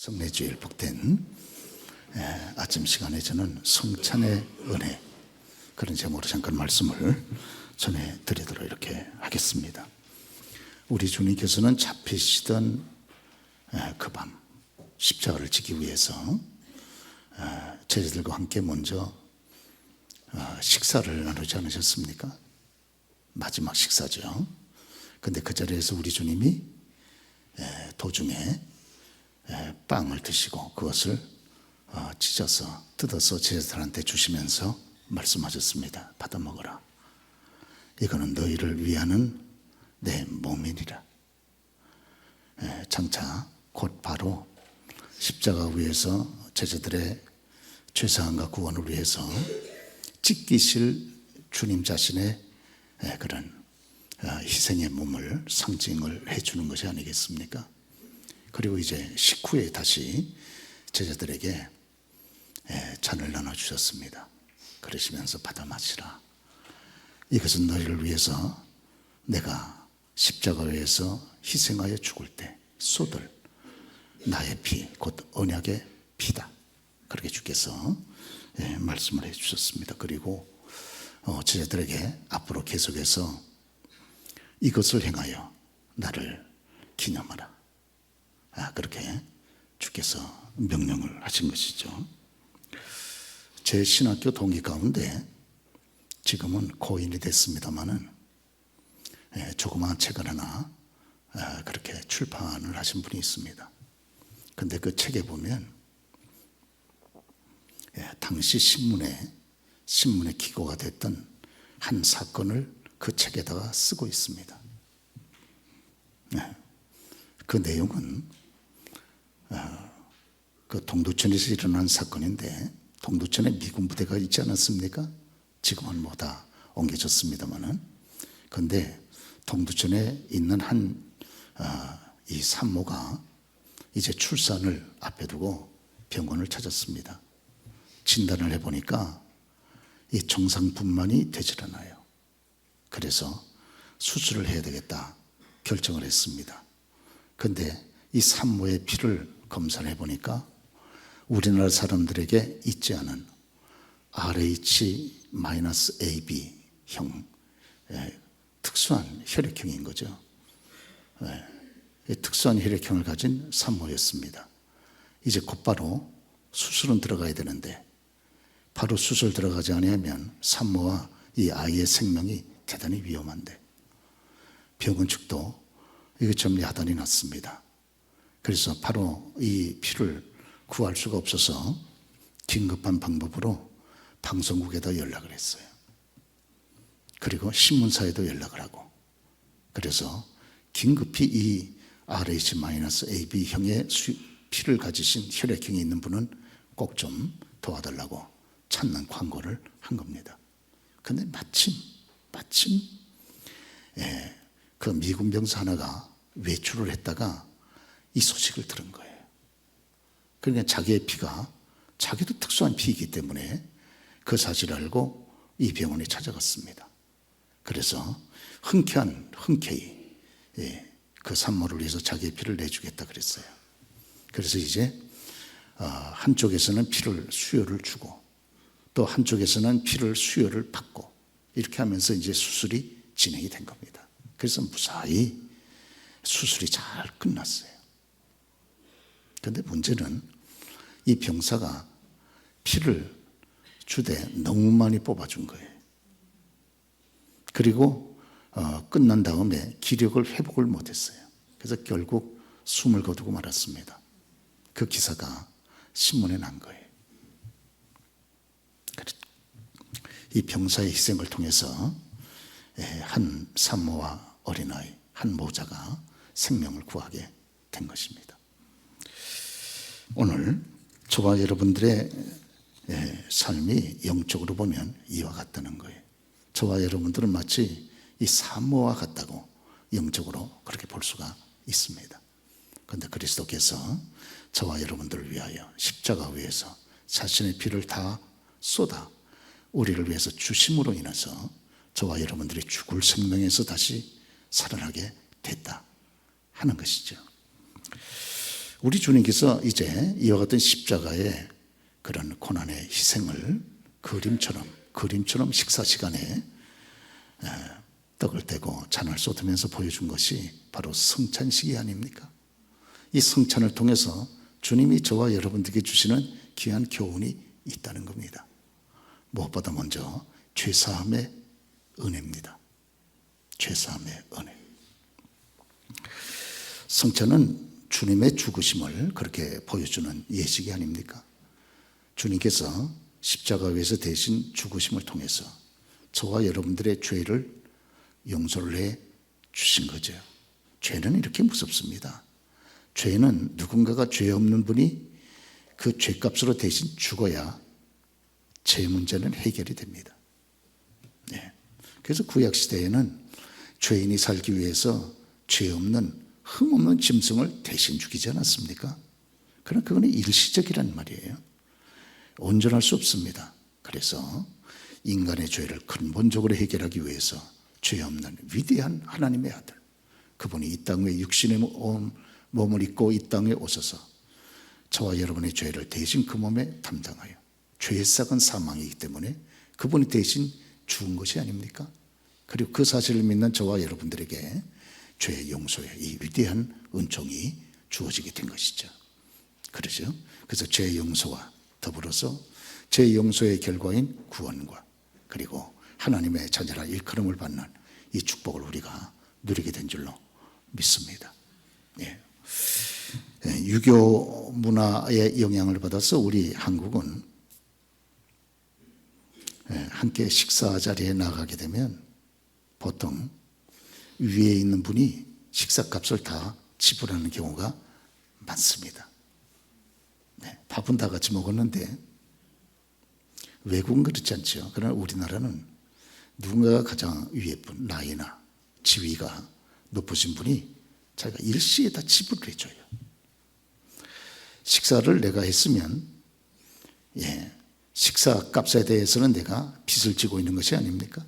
성례주일 복된 아침 시간에 저는 성찬의 은혜 그런 제목으로 잠깐 말씀을 전해드리도록 이렇게 하겠습니다. 우리 주님께서는 잡히시던 그 밤 십자가를 지기 위해서 제자들과 함께 먼저 식사를 나누지 않으셨습니까? 마지막 식사죠. 근데 그 자리에서 우리 주님이 도중에 빵을 드시고 그것을 찢어서 뜯어서 제자들한테 주시면서 말씀하셨습니다. 받아 먹어라. 이거는 너희를 위하는 내 몸이니라. 장차 곧 바로 십자가 위에서 제자들의 죄사함과 구원을 위해서 찢기실 주님 자신의 그런 희생의 몸을 상징을 해주는 것이 아니겠습니까? 그리고 이제 식후에 다시 제자들에게 잔을 나눠주셨습니다. 그러시면서 받아 마시라. 이것은 너희를 위해서 내가 십자가에서 희생하여 죽을 때 쏟을 나의 피, 곧 언약의 피다. 그렇게 주께서 말씀을 해주셨습니다. 그리고 제자들에게 앞으로 계속해서 이것을 행하여 나를 기념하라. 그렇게 주께서 명령을 하신 것이죠. 제 신학교 동기 가운데 지금은 고인이 됐습니다마는 조그마한 책을 하나 그렇게 출판을 하신 분이 있습니다. 근데 그 책에 보면 당시 신문에 기고가 됐던 한 사건을 그 책에다가 쓰고 있습니다. 그 내용은 그 동두천에서 일어난 사건인데 동두천에 미군 부대가 있지 않았습니까? 지금은 뭐 다 옮겨졌습니다만은. 그런데 동두천에 있는 이 산모가 이제 출산을 앞에 두고 병원을 찾았습니다. 진단을 해보니까 이 정상분만이 되질 않아요. 그래서 수술을 해야 되겠다 결정을 했습니다. 그런데 이 산모의 피를 검사를 해보니까 우리나라 사람들에게 있지 않은 RH-AB형 특수한 혈액형인 거죠. 특수한 혈액형을 가진 산모였습니다. 이제 곧바로 수술은 들어가야 되는데 바로 수술 들어가지 않으면 산모와 이 아이의 생명이 대단히 위험한데 병원 측도 이게 좀 야단이 났습니다. 그래서 바로 이 피를 구할 수가 없어서 긴급한 방법으로 방송국에다 연락을 했어요. 그리고 신문사에도 연락을 하고 그래서 긴급히 이 RH-AB형의 피를 가지신 혈액형이 있는 분은 꼭 좀 도와달라고 찾는 광고를 한 겁니다. 그런데 마침 그 미군 병사 하나가 외출을 했다가 이 소식을 들은 거예요. 그러니까 자기의 피가 자기도 특수한 피이기 때문에 그 사실을 알고 이 병원에 찾아갔습니다. 그래서 흔쾌히 그 산모를 위해서 자기의 피를 내주겠다 그랬어요. 그래서 이제 한쪽에서는 피를 수혈을 주고 또 한쪽에서는 피를 수혈을 받고 이렇게 하면서 이제 수술이 진행이 된 겁니다. 그래서 무사히 수술이 잘 끝났어요. 그런데 문제는 이 병사가 피를 주되 너무 많이 뽑아준 거예요. 그리고 끝난 다음에 기력을 회복을 못했어요. 그래서 결국 숨을 거두고 말았습니다. 그 기사가 신문에 난 거예요. 이 병사의 희생을 통해서 한 산모와 어린아이, 한 모자가 생명을 구하게 된 것입니다. 오늘 저와 여러분들의 삶이 영적으로 보면 이와 같다는 거예요. 저와 여러분들은 마치 이 산모와 같다고 영적으로 그렇게 볼 수가 있습니다. 그런데 그리스도께서 저와 여러분들을 위하여 십자가 위에서 자신의 피를 다 쏟아 우리를 위해서 주심으로 인해서 저와 여러분들이 죽을 생명에서 다시 살아나게 됐다 하는 것이죠. 우리 주님께서 이제 이와 같은 십자가의 그런 고난의 희생을 그림처럼 식사 시간에 떡을 떼고 잔을 쏟으면서 보여준 것이 바로 성찬식이 아닙니까? 이 성찬을 통해서 주님이 저와 여러분들에게 주시는 귀한 교훈이 있다는 겁니다. 무엇보다 먼저 죄사함의 은혜입니다. 죄사함의 은혜. 성찬은 주님의 죽으심을 그렇게 보여주는 예식이 아닙니까? 주님께서 십자가 위에서 대신 죽으심을 통해서 저와 여러분들의 죄를 용서를 해 주신 거죠. 죄는 이렇게 무섭습니다. 죄는 누군가가 죄 없는 분이 그 죄값으로 대신 죽어야 죄 문제는 해결이 됩니다. 네. 그래서 구약시대에는 죄인이 살기 위해서 죄 없는 흠없는 짐승을 대신 죽이지 않았습니까? 그러나 그건 일시적이란 말이에요. 온전할 수 없습니다. 그래서 인간의 죄를 근본적으로 해결하기 위해서 죄 없는 위대한 하나님의 아들, 그분이 이 땅 위에 육신의 몸을 입고 이 땅에 오셔서 저와 여러분의 죄를 대신 그 몸에 담당하여, 죄의 싹은 사망이기 때문에 그분이 대신 죽은 것이 아닙니까? 그리고 그 사실을 믿는 저와 여러분들에게 죄의 용서의 이 위대한 은총이 주어지게 된 것이죠. 그렇죠? 그래서 죄의 용서와 더불어서 죄의 용서의 결과인 구원과 그리고 하나님의 자녀라 일컬음을 받는 이 축복을 우리가 누리게 된 줄로 믿습니다. 예. 유교 문화의 영향을 받아서 우리 한국은 함께 식사 자리에 나가게 되면 보통 위에 있는 분이 식사값을 다 지불하는 경우가 많습니다. 네, 밥은 다 같이 먹었는데 외국은 그렇지 않죠. 그러나 우리나라는 누군가가 가장 위에 분, 나이나 지위가 높으신 분이 자기가 일시에 다 지불을 해줘요. 식사를 내가 했으면 식사값에 대해서는 내가 빚을 지고 있는 것이 아닙니까?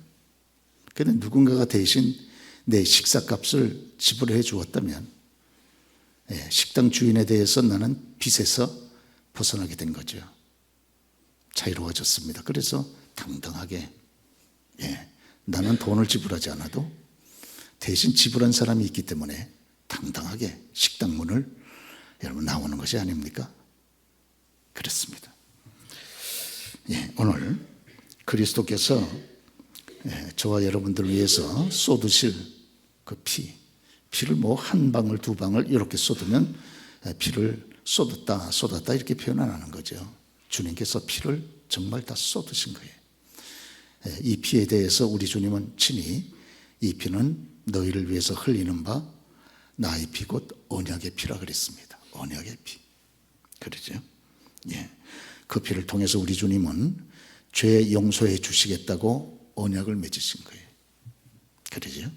그런데 누군가가 대신 내 식사값을 지불해 주었다면 식당 주인에 대해서 나는 빚에서 벗어나게 된 거죠. 자유로워졌습니다. 그래서 당당하게 나는 돈을 지불하지 않아도 대신 지불한 사람이 있기 때문에 당당하게 식당 문을 여러분 나오는 것이 아닙니까? 그렇습니다. 오늘 그리스도께서 저와 여러분들을 위해서 쏟으실 그 피를 뭐 한 방울 두 방울 이렇게 쏟으면 피를 쏟았다 이렇게 표현 안 하는 거죠. 주님께서 피를 정말 다 쏟으신 거예요. 이 피에 대해서 우리 주님은 친히 이 피는 너희를 위해서 흘리는 바 나의 피 곧 언약의 피라 그랬습니다. 언약의 피. 그러죠? 그 피를 통해서 우리 주님은 죄 용서해 주시겠다고 언약을 맺으신 거예요. 그러죠?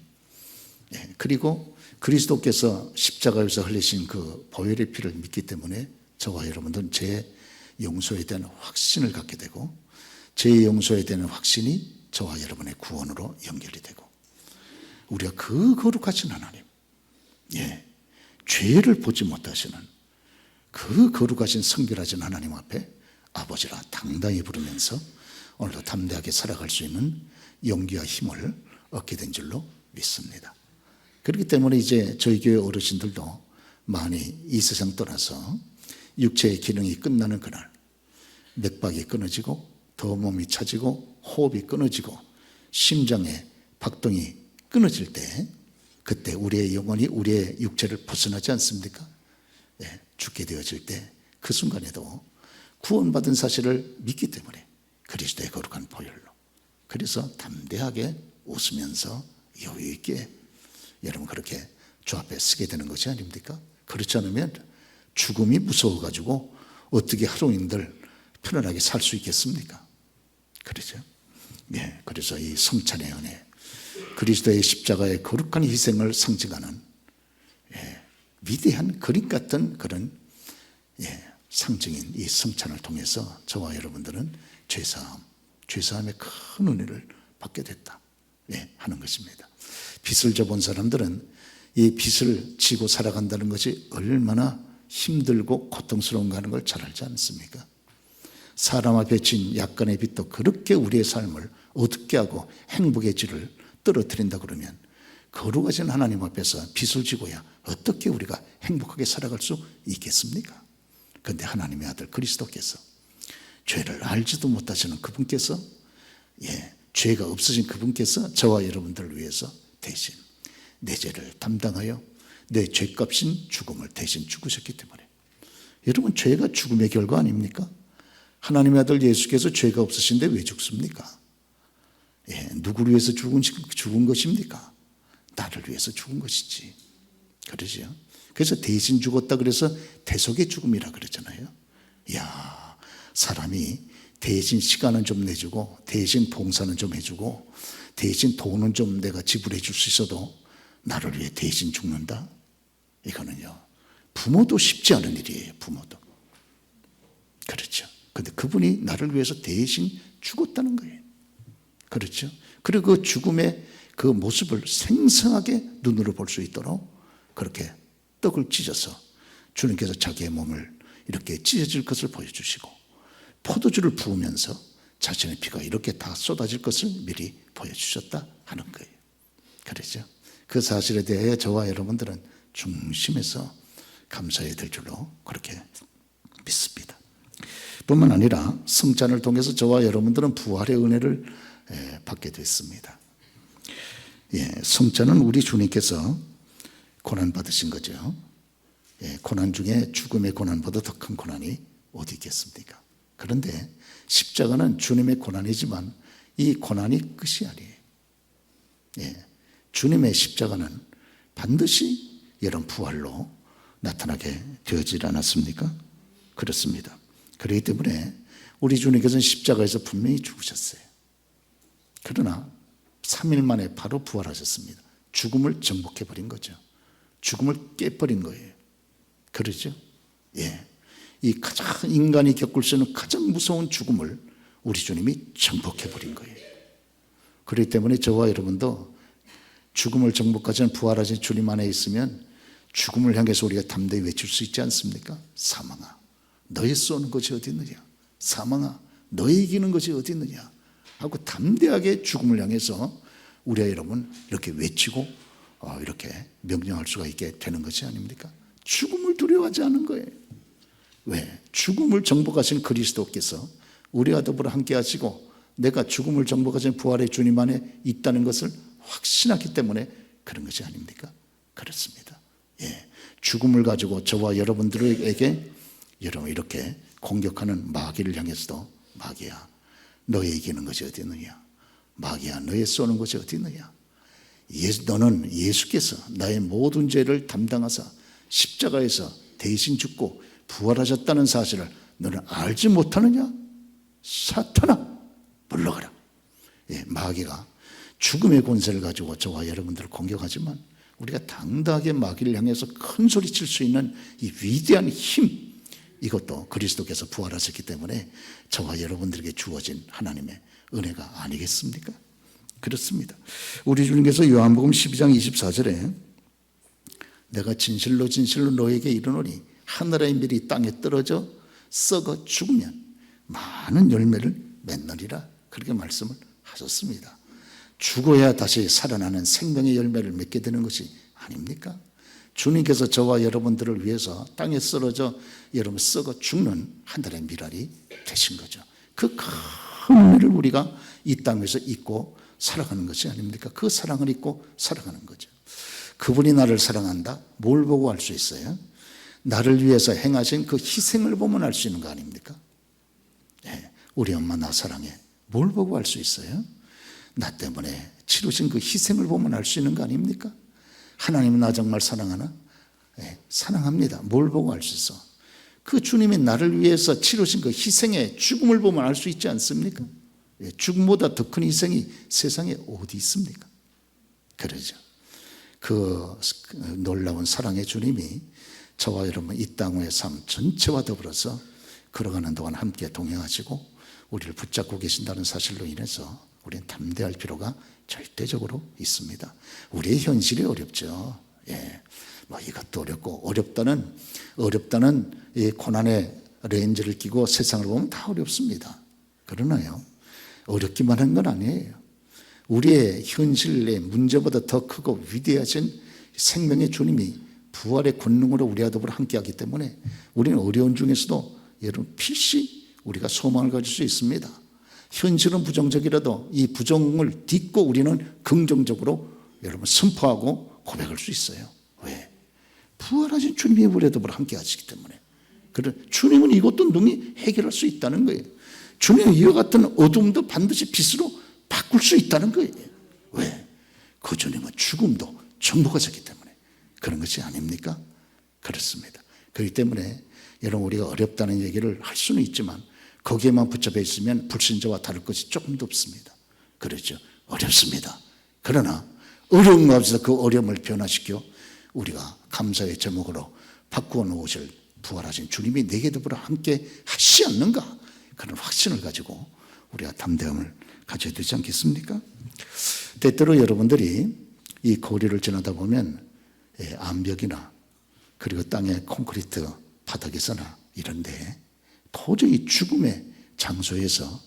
그리고 그리스도께서 십자가에서 흘리신 그 보혈의 피를 믿기 때문에 저와 여러분들은 죄 용서에 대한 확신을 갖게 되고 죄 용서에 대한 확신이 저와 여러분의 구원으로 연결이 되고 우리가 그 거룩하신 하나님, 죄를 보지 못하시는 그 거룩하신 성결하신 하나님 앞에 아버지라 당당히 부르면서 오늘도 담대하게 살아갈 수 있는 용기와 힘을 얻게 된 줄로 믿습니다. 그렇기 때문에 이제 저희 교회 어르신들도 많이 이 세상 떠나서 육체의 기능이 끝나는 그날 맥박이 끊어지고 더 몸이 차지고 호흡이 끊어지고 심장의 박동이 끊어질 때 그때 우리의 영혼이 우리의 육체를 벗어나지 않습니까? 죽게 되어질 때 그 순간에도 구원받은 사실을 믿기 때문에 그리스도의 거룩한 보혈로 그래서 담대하게 웃으면서 여유 있게 여러분 그렇게 주 앞에 서게 되는 것이 아닙니까? 그렇지 않으면 죽음이 무서워가지고 어떻게 하루인들 편안하게 살 수 있겠습니까? 그렇죠? 그래서 이 성찬의 은혜, 그리스도의 십자가의 거룩한 희생을 상징하는 위대한 그림 같은 그런 상징인 이 성찬을 통해서 저와 여러분들은 죄사함의 큰 은혜를 받게 됐다 하는 것입니다. 빚을 져본 사람들은 이 빚을 지고 살아간다는 것이 얼마나 힘들고 고통스러운가 하는 걸 잘 알지 않습니까? 사람 앞에 진 약간의 빛도 그렇게 우리의 삶을 어둡게 하고 행복의 질을 떨어뜨린다 그러면 거룩하신 하나님 앞에서 빛을 지고야 어떻게 우리가 행복하게 살아갈 수 있겠습니까? 그런데 하나님의 아들 그리스도께서 죄를 알지도 못하시는 그분께서 죄가 없으신 그분께서 저와 여러분들을 위해서 대신 내 죄를 담당하여 내 죄값인 죽음을 대신 죽으셨기 때문에 여러분 죄가 죽음의 결과 아닙니까? 하나님의 아들 예수께서 죄가 없으신데 왜 죽습니까? 누구를 위해서 죽은 것입니까? 나를 위해서 죽은 것이지. 그러죠? 그래서 대신 죽었다 그래서 대속의 죽음이라 그러잖아요. 이야, 사람이 대신 시간은 좀 내주고 대신 봉사는 좀 해주고 대신 돈은 좀 내가 지불해 줄 수 있어도 나를 위해 대신 죽는다? 이거는요, 부모도 쉽지 않은 일이에요. 부모도. 그렇죠. 근데 그분이 나를 위해서 대신 죽었다는 거예요. 그렇죠. 그리고 그 죽음의 그 모습을 생생하게 눈으로 볼 수 있도록 그렇게 떡을 찢어서 주님께서 자기의 몸을 이렇게 찢어질 것을 보여주시고 포도주를 부으면서 자신의 피가 이렇게 다 쏟아질 것을 미리 보여주셨다 하는 거예요. 그렇죠. 그 사실에 대해 저와 여러분들은 중심에서 감사해야 될 줄로 그렇게 믿습니다. 뿐만 아니라 성찬을 통해서 저와 여러분들은 부활의 은혜를 받게 됐습니다. 성찬은 우리 주님께서 고난받으신 거죠. 고난 중에 죽음의 고난보다 더 큰 고난이 어디 있겠습니까? 그런데 십자가는 주님의 고난이지만 이 고난이 끝이 아니에요. 주님의 십자가는 반드시 여러분 부활로 나타나게 되어지지 않았습니까? 그렇습니다. 그렇기 때문에 우리 주님께서는 십자가에서 분명히 죽으셨어요. 그러나 3일 만에 바로 부활하셨습니다. 죽음을 정복해버린 거죠. 죽음을 깨버린 거예요. 그러죠? 이 가장 인간이 겪을 수 있는 가장 무서운 죽음을 우리 주님이 정복해버린 거예요. 그렇기 때문에 저와 여러분도 죽음을 정복하신 부활하신 주님 안에 있으면 죽음을 향해서 우리가 담대히 외칠 수 있지 않습니까? 사망아, 너의 쏘는 것이 어디 있느냐? 사망아, 너의 이기는 것이 어디 있느냐? 하고 담대하게 죽음을 향해서 우리가 여러분 이렇게 외치고 이렇게 명령할 수가 있게 되는 것이 아닙니까? 죽음을 두려워하지 않은 거예요. 왜? 죽음을 정복하신 그리스도께서 우리와 더불어 함께 하시고 내가 죽음을 정복하신 부활의 주님 안에 있다는 것을 확신하기 때문에 그런 것이 아닙니까? 그렇습니다. 죽음을 가지고 저와 여러분들에게 여러분 이렇게 공격하는 마귀를 향해서도 마귀야, 너의 이기는 것이 어디 있느냐? 마귀야, 너의 쏘는 것이 어디 있느냐? 너는 예수께서 나의 모든 죄를 담당하사 십자가에서 대신 죽고 부활하셨다는 사실을 너는 알지 못하느냐? 사탄아, 물러가라. 마귀가 죽음의 권세를 가지고 저와 여러분들을 공격하지만 우리가 당당하게 마귀를 향해서 큰 소리 칠 수 있는 이 위대한 힘, 이것도 그리스도께서 부활하셨기 때문에 저와 여러분들에게 주어진 하나님의 은혜가 아니겠습니까? 그렇습니다. 우리 주님께서 요한복음 12장 24절에 내가 진실로 진실로 너에게 이르노니 하늘의 밀이 땅에 떨어져 썩어 죽으면 많은 열매를 맺느니라, 그렇게 말씀을 하셨습니다. 죽어야 다시 살아나는 생명의 열매를 맺게 되는 것이 아닙니까? 주님께서 저와 여러분들을 위해서 땅에 쓰러져 여러분 썩어 죽는 하늘의 밀알이 되신 거죠. 그 큰 은혜를 우리가 이 땅에서 잊고 살아가는 것이 아닙니까? 그 사랑을 잊고 살아가는 거죠. 그분이 나를 사랑한다? 뭘 보고 알 수 있어요? 나를 위해서 행하신 그 희생을 보면 알 수 있는 거 아닙니까? 우리 엄마 나 사랑해. 뭘 보고 알 수 있어요? 나 때문에 치르신 그 희생을 보면 알 수 있는 거 아닙니까? 하나님은 나 정말 사랑하나? 사랑합니다. 뭘 보고 알 수 있어? 그 주님이 나를 위해서 치르신 그 희생의 죽음을 보면 알 수 있지 않습니까? 죽음보다 더 큰 희생이 세상에 어디 있습니까? 그러죠. 그 놀라운 사랑의 주님이 저와 여러분 이 땅의 삶 전체와 더불어서 걸어가는 동안 함께 동행하시고 우리를 붙잡고 계신다는 사실로 인해서 우리는 담대할 필요가 절대적으로 있습니다. 우리의 현실이 어렵죠. 뭐 이것도 어렵고 어렵다는 이 고난의 렌즈를 끼고 세상을 보면 다 어렵습니다. 그러나요, 어렵기만 한 건 아니에요. 우리의 현실의 문제보다 더 크고 위대하신 생명의 주님이 부활의 권능으로 우리와 더불어 함께하기 때문에 우리는 어려운 중에서도 여러분 필시 우리가 소망을 가질 수 있습니다. 현실은 부정적이라도 이 부정을 딛고 우리는 긍정적으로 여러분 선포하고 고백할 수 있어요. 왜? 부활하신 주님이 우리와 더불어 함께하시기 때문에. 그래, 주님은 이것도 능히 해결할 수 있다는 거예요. 주님은 이와 같은 어둠도 반드시 빛으로 바꿀 수 있다는 거예요. 왜? 그 주님은 죽음도 정복하셨기 때문에 그런 것이 아닙니까? 그렇습니다. 그렇기 때문에 여러분 우리가 어렵다는 얘기를 할 수는 있지만 거기에만 붙잡혀 있으면 불신자와 다를 것이 조금도 없습니다. 그렇죠. 어렵습니다. 그러나 어려운 가운데서 그 어려움을 변화시켜 우리가 감사의 제목으로 바꾸어 놓으실 부활하신 주님이 내게 더불어 함께 하시지 않는가, 그런 확신을 가지고 우리가 담대함을 가져야 되지 않겠습니까? 때때로 여러분들이 이 거리를 지나다 보면 암벽이나 그리고 땅의 콘크리트 바닥에서나 이런데 도저히 죽음의 장소에서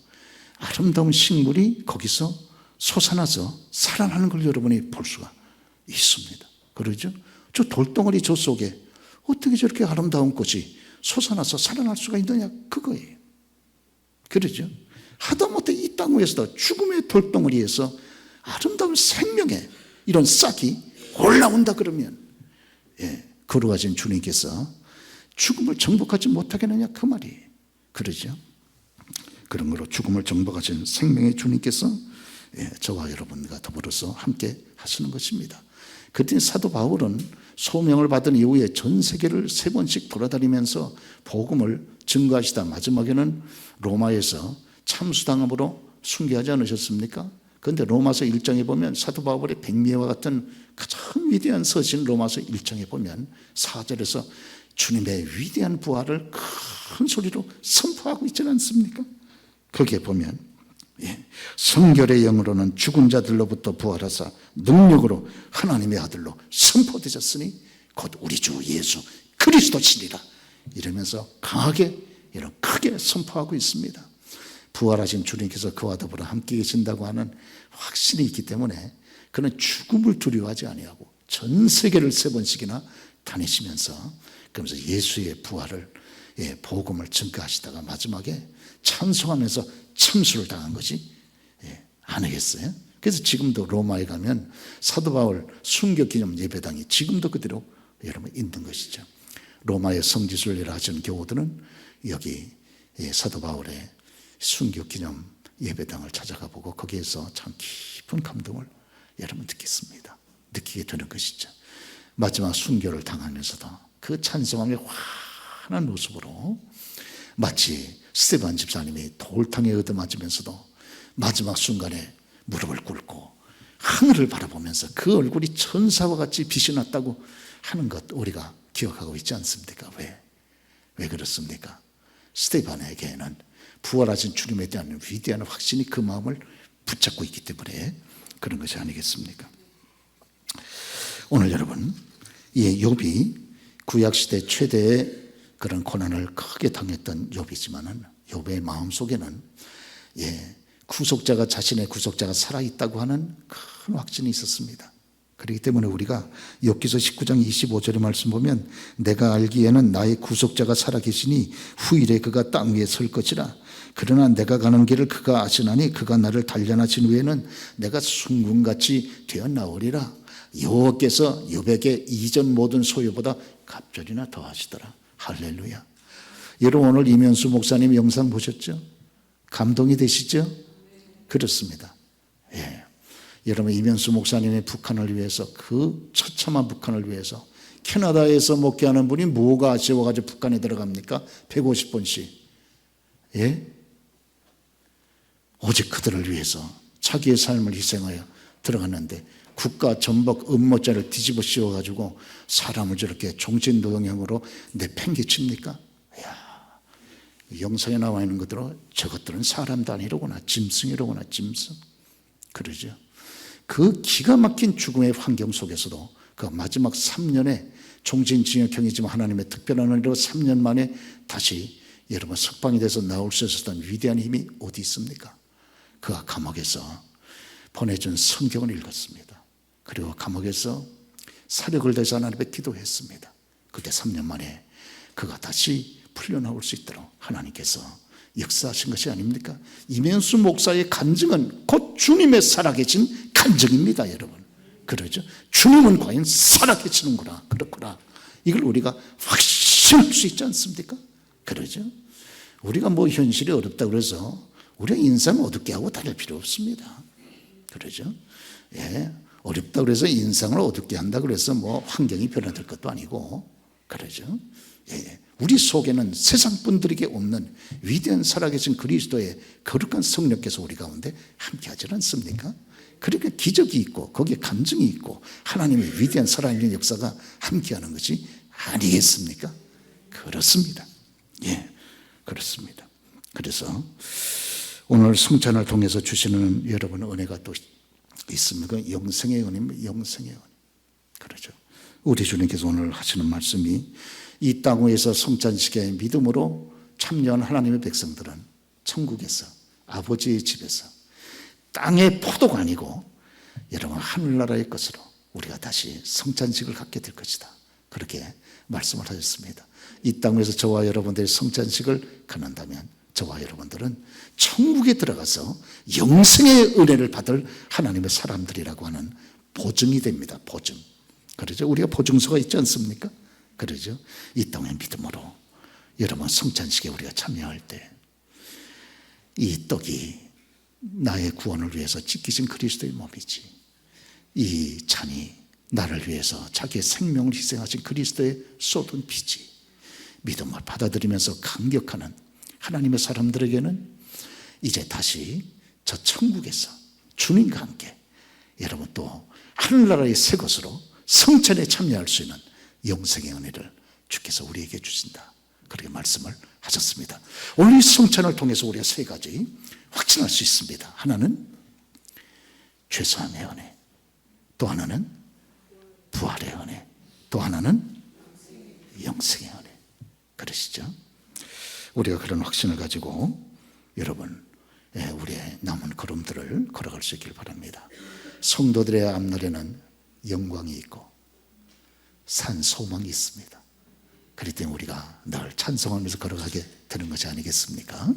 아름다운 식물이 거기서 솟아나서 살아나는 걸 여러분이 볼 수가 있습니다. 그러죠? 저 돌덩어리 저 속에 어떻게 저렇게 아름다운 꽃이 솟아나서 살아날 수가 있느냐, 그거예요. 그러죠? 하다못해 이 땅 위에서도 죽음의 돌덩어리에서 아름다운 생명의 이런 싹이 올라온다 그러면 거룩하신 주님께서 죽음을 정복하지 못하겠느냐, 그 말이에요. 그러죠? 그런 거로 죽음을 정복하신 생명의 주님께서 저와 여러분과 더불어서 함께 하시는 것입니다. 그때 사도 바울은 소명을 받은 이후에 전 세계를 3번씩 돌아다니면서 복음을 증거하시다 마지막에는 로마에서 참수당함으로 순교하지 않으셨습니까? 그런데 로마서 1장에 보면 사도 바울의 백미와 같은 가장 위대한 서신 로마서 1장에 보면 4절에서 주님의 위대한 부활을 큰 소리로 선포하고 있지 않습니까? 거기에 보면 성결의 영으로는 죽은 자들로부터 부활하사 능력으로 하나님의 아들로 선포되셨으니 곧 우리 주 예수 그리스도시니라, 이러면서 강하게 이런 크게 선포하고 있습니다. 부활하신 주님께서 그와 더불어 함께 계신다고 하는 확신이 있기 때문에 그는 죽음을 두려워하지 아니하고 전 세계를 3번씩이나 다니시면서 그러면서 예수의 부활을 복음을 증거하시다가 마지막에 찬송하면서 참수를 당한 것이 아니겠어요? 그래서 지금도 로마에 가면 사도 바울 순교 기념 예배당이 지금도 그대로 여러분 있는 것이죠. 로마의 성지순례를 하시는 교우들은 여기 사도 바울의 순교 기념 예배당을 찾아가 보고 거기에서 참 깊은 감동을 여러분 느끼게 되는 것이죠. 마지막 순교를 당하면서도 그 찬송함의 환한 모습으로 마치 스데반 집사님이 돌탕에 얻어맞으면서도 마지막 순간에 무릎을 꿇고 하늘을 바라보면서 그 얼굴이 천사와 같이 빛이 났다고 하는 것 우리가 기억하고 있지 않습니까? 왜 그렇습니까? 스데반에게는 부활하신 주님에 대한 위대한 확신이 그 마음을 붙잡고 있기 때문에 그런 것이 아니겠습니까? 오늘 여러분, 이 욥이 구약시대 최대의 그런 고난을 크게 당했던 욥이지만은 욥의 마음속에는 구속자가 자신의 구속자가 살아있다고 하는 큰 확신이 있었습니다. 그렇기 때문에 우리가 욥기서 19장 25절의 말씀 보면 내가 알기에는 나의 구속자가 살아계시니 후일에 그가 땅 위에 설 것이라. 그러나 내가 가는 길을 그가 아시나니 그가 나를 단련하신 후에는 내가 순금같이 되어나오리라. 여호와께서 욥에게 이전 모든 소유보다 갑절이나 더하시더라. 할렐루야. 여러분 오늘 이면수 목사님 영상 보셨죠? 감동이 되시죠? 그렇습니다. 여러분 이면수 목사님의 북한을 위해서, 그 처참한 북한을 위해서 캐나다에서 목회하는 분이 뭐가 아쉬워가지고 북한에 들어갑니까? 150번씩. 오직 그들을 위해서 자기의 삶을 희생하여 들어갔는데 국가 전복 음모자를 뒤집어 씌워가지고 사람을 저렇게 종신노동형으로 내팽개칩니까? 영상에 나와 있는 것들은 저것들은 사람도 아니로구나, 짐승이로구나, 짐승. 그러죠. 그 기가 막힌 죽음의 환경 속에서도 그 마지막 3년에 종신징역형이지만 하나님의 특별한 은혜로 3년 만에 다시 여러분 석방이 돼서 나올 수 있었던 위대한 힘이 어디 있습니까? 그가 감옥에서 보내준 성경을 읽었습니다. 그리고 감옥에서 사력을 다해서 하나님 앞에 기도했습니다. 그때 3년 만에 그가 다시 풀려나올 수 있도록 하나님께서 역사하신 것이 아닙니까? 이면수 목사의 간증은 곧 주님의 살아계신 간증입니다, 여러분. 그러죠? 주님은 과연 살아계시는구나, 그렇구나. 이걸 우리가 확신할 수 있지 않습니까? 그러죠? 우리가 뭐 현실이 어렵다고 그래서 우리가 인상을 어둡게 하고 다닐 필요 없습니다. 그러죠? 예. 어렵다고 그래서 인상을 어둡게 한다고 그래서 뭐 환경이 변화될 것도 아니고, 그러죠? 예. 우리 속에는 세상 분들에게 없는 위대한 살아계신 그리스도의 거룩한 성령께서 우리 가운데 함께 하지 않습니까? 그러니까 기적이 있고 거기에 감정이 있고 하나님의 위대한 살아있는 역사가 함께하는 것이 아니겠습니까? 그렇습니다. 예, 그렇습니다. 그래서 오늘 성찬을 통해서 주시는 여러분 은혜가 또 있습니다. 영생의 은혜입니다. 영생의 은혜. 그렇죠. 우리 주님께서 오늘 하시는 말씀이 이 땅 위에서 성찬식에 믿음으로 참여한 하나님의 백성들은 천국에서 아버지의 집에서 땅의 포도가 아니고 여러분 하늘나라의 것으로 우리가 다시 성찬식을 갖게 될 것이다. 그렇게 말씀을 하셨습니다. 이 땅에서 저와 여러분들이 성찬식을 갖는다면 저와 여러분들은 천국에 들어가서 영생의 은혜를 받을 하나님의 사람들이라고 하는 보증이 됩니다. 보증. 그러죠? 우리가 보증서가 있지 않습니까? 그러죠? 이 땅의 믿음으로 여러분 성찬식에 우리가 참여할 때 이 떡이 나의 구원을 위해서 찢기신 그리스도의 몸이지, 이 잔이 나를 위해서 자기의 생명을 희생하신 그리스도의 쏟은 피지, 믿음을 받아들이면서 감격하는 하나님의 사람들에게는 이제 다시 저 천국에서 주님과 함께 여러분 또 하늘나라의 새 것으로 성찬에 참여할 수 있는 영생의 은혜를 주께서 우리에게 주신다. 그렇게 말씀을 하셨습니다. 오늘 이 성찬을 통해서 우리가 세 가지 확신할 수 있습니다. 하나는 죄사함의 은혜, 또 하나는 부활의 은혜, 또 하나는 영생의 은혜. 그러시죠? 우리가 그런 확신을 가지고 여러분 우리의 남은 걸음들을 걸어갈 수 있길 바랍니다. 성도들의 앞날에는 영광이 있고 산 소망이 있습니다. 그렇기 때문에 우리가 늘 찬송하면서 걸어가게 되는 것이 아니겠습니까?